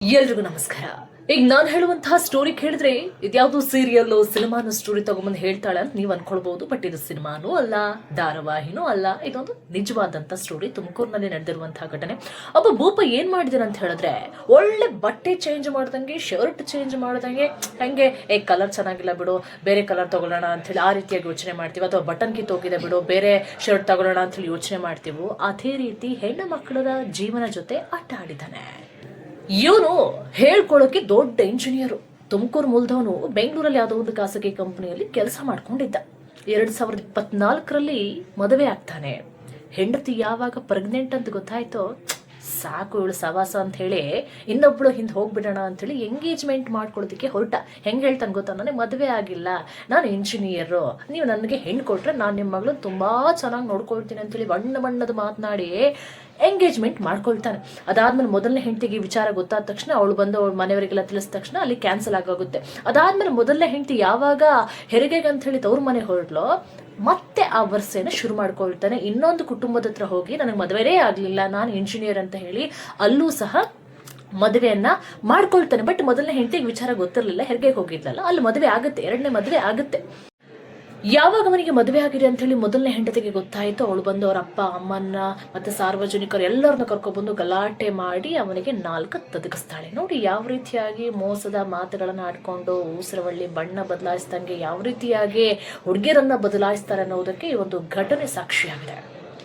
ಎಲ್ರಿಗೂ ನಮಸ್ಕಾರ. ಈಗ ನಾನು ಹೇಳುವಂತಹ ಸ್ಟೋರಿ ಕೇಳಿದ್ರೆ ಇದ್ಯಾವುದು ಸೀರಿಯಲ್ ಸಿನಿಮಾನ ಸ್ಟೋರಿ ತಗೊಂಬಂದು ಹೇಳ್ತಾಳೆ ಅಂತ ನೀವು ಅನ್ಕೊಳ್ಬಹುದು. ಬಟ್ ಇದು ಸಿನಿಮಾನೂ ಅಲ್ಲ, ಧಾರಾವಾಹಿನೂ ಅಲ್ಲ, ಇದೊಂದು ನಿಜವಾದಂತ ಸ್ಟೋರಿ. ತುಮಕೂರಿನಲ್ಲಿ ನಡೆದಿರುವಂತಹ ಘಟನೆ. ಒಬ್ಬ ಭೂಪ ಏನ್ ಮಾಡಿದಾನೆ ಅಂತ ಹೇಳಿದ್ರೆ, ಒಳ್ಳೆ ಬಟ್ಟೆ ಚೇಂಜ್ ಮಾಡ್ದಂಗೆ, ಶರ್ಟ್ ಚೇಂಜ್ ಮಾಡ್ದಂಗೆ, ಹಂಗೆ ಕಲರ್ ಚೆನ್ನಾಗಿಲ್ಲ ಬಿಡು, ಬೇರೆ ಕಲರ್ ತಗೊಳ್ಳೋಣ ಅಂತ ಹೇಳಿ ಆ ರೀತಿಯಾಗಿ ಯೋಚನೆ ಮಾಡ್ತೀವಿ. ಅಥವಾ ಬಟನ್ ಕಿತ್ತು ಹೋಗಿದೆ ಬಿಡು, ಬೇರೆ ಶರ್ಟ್ ತಗೊಳ್ಳೋಣ ಅಂತ ಹೇಳಿ ಯೋಚನೆ ಮಾಡ್ತೀವಿ. ಅದೇ ರೀತಿ ಹೆಣ್ಣು ಮಕ್ಕಳ ಜೀವನ ಜೊತೆ ಆಟ ಆಡಿದ್ದಾನೆ. ಇವನು ಹೇಳ್ಕೊಳ್ಳೋಕೆ ದೊಡ್ಡ ಇಂಜಿನಿಯರು. ತುಮಕೂರು ಮೂಲದವನು. ಬೆಂಗಳೂರಲ್ಲಿ ಯಾವುದೋ ಒಂದು ಖಾಸಗಿ ಕಂಪನಿಯಲ್ಲಿ ಕೆಲಸ ಮಾಡ್ಕೊಂಡಿದ್ದ. 2024ರಲ್ಲಿ ಮದುವೆ ಆಗ್ತಾನೆ. ಹೆಂಡತಿ ಯಾವಾಗ ಪ್ರೆಗ್ನೆಂಟ್ ಅಂತ ಗೊತ್ತಾಯ್ತೋ, ಸಾಕು ಇವಳು ಸವಾಸ ಅಂತ ಹೇಳಿ ಇನ್ನೊಬ್ಳು ಹಿಂದೆ ಹೋಗ್ಬಿಡೋಣ ಅಂತ ಹೇಳಿ ಎಂಗೇಜ್ಮೆಂಟ್ ಮಾಡ್ಕೊಳ್ಳೋದಕ್ಕೆ ಹೊರಟ. ಹೆಂಗೆ ಹೇಳ್ತಾನೆ ಗೊತ್ತಾ, ನನಗೆ ಮದುವೆ ಆಗಿಲ್ಲ, ನಾನು ಇಂಜಿನಿಯರು, ನೀವು ನನಗೆ ಹೆಣ್ಣು ಕೊಟ್ರೆ ನಾನು ನಿಮ್ಮ ಮಗಳು ತುಂಬಾ ಚೆನ್ನಾಗಿ ನೋಡ್ಕೊಳ್ತೀನಿ ಅಂತೇಳಿ ಬಣ್ಣದ ಮಾತನಾಡಿ ಎಂಗೇಜ್ಮೆಂಟ್ ಮಾಡ್ಕೊಳ್ತಾನೆ. ಅದಾದ್ಮೇಲೆ ಮೊದಲನೇ ಹೆಂಡತಿಗೆ ವಿಚಾರ ಗೊತ್ತಾದ ತಕ್ಷಣ ಅವಳು ಬಂದು ಅವಳ ಮನೆಯವರಿಗೆಲ್ಲ ತಿಳಿಸಿದ ತಕ್ಷಣ ಅಲ್ಲಿ ಕ್ಯಾನ್ಸಲ್ ಆಗೋಗುತ್ತೆ. ಅದಾದ್ಮೇಲೆ ಮೊದಲನೇ ಹೆಂಡತಿ ಯಾವಾಗ ಹೆರಿಗೆಗೆ ಅಂತ ಹೇಳಿ ತವ್ರ ಮನೆ ಹೊರಡ್ಲೋ, ಮತ್ತೆ ಆ ವರ್ಷನ ಶುರು ಮಾಡ್ಕೊಳ್ತಾನೆ. ಇನ್ನೊಂದು ಕುಟುಂಬದ ಹತ್ರ ಹೋಗಿ ನನಗೆ ಮದುವೆನೇ ಆಗ್ಲಿಲ್ಲ, ನಾನು ಇಂಜಿನಿಯರ್ ಅಂತ ಹೇಳಿ ಅಲ್ಲೂ ಸಹ ಮದುವೆಯನ್ನ ಮಾಡ್ಕೊಳ್ತಾನೆ. ಬಟ್ ಮೊದಲನೇ ಹೆಂಡತಿಗೆ ವಿಚಾರ ಗೊತ್ತಿರಲಿಲ್ಲ, ಹೆರಿಗೆಗೆ ಹೋಗಿದ್ಲಲ್ಲ, ಅಲ್ಲಿ ಮದುವೆ ಆಗುತ್ತೆ, ಎರಡನೇ ಮದುವೆ ಆಗುತ್ತೆ. ಯಾವಾಗ ಅವನಿಗೆ ಮದುವೆ ಆಗಿದೆ ಅಂತ ಹೇಳಿ ಮೊದಲನೇ ಹೆಂಡತಿಗೆ ಗೊತ್ತಾಯಿತು, ಅವಳು ಬಂದು ಅವರ ಅಪ್ಪ ಅಮ್ಮನ್ನ ಮತ್ತೆ ಸಾರ್ವಜನಿಕರು ಎಲ್ಲರನ್ನ ಕರ್ಕೊಬಂದು ಗಲಾಟೆ ಮಾಡಿ ಅವನಿಗೆ 4 ತದಗಿಸ್ತಾಳೆ. ನೋಡಿ ಯಾವ ರೀತಿಯಾಗಿ ಮೋಸದ ಮಾತುಗಳನ್ನ ಆಡ್ಕೊಂಡು ಉಸಿರವಳ್ಳಿ ಬಣ್ಣ ಬದಲಾಯಿಸ್ದಂಗೆ ಯಾವ ರೀತಿಯಾಗಿ ಹುಡುಗಿಯರನ್ನ ಬದಲಾಯಿಸ್ತಾರೆ ಅನ್ನೋದಕ್ಕೆ ಈ ಒಂದು ಘಟನೆ ಸಾಕ್ಷಿಯಾಗಿದೆ.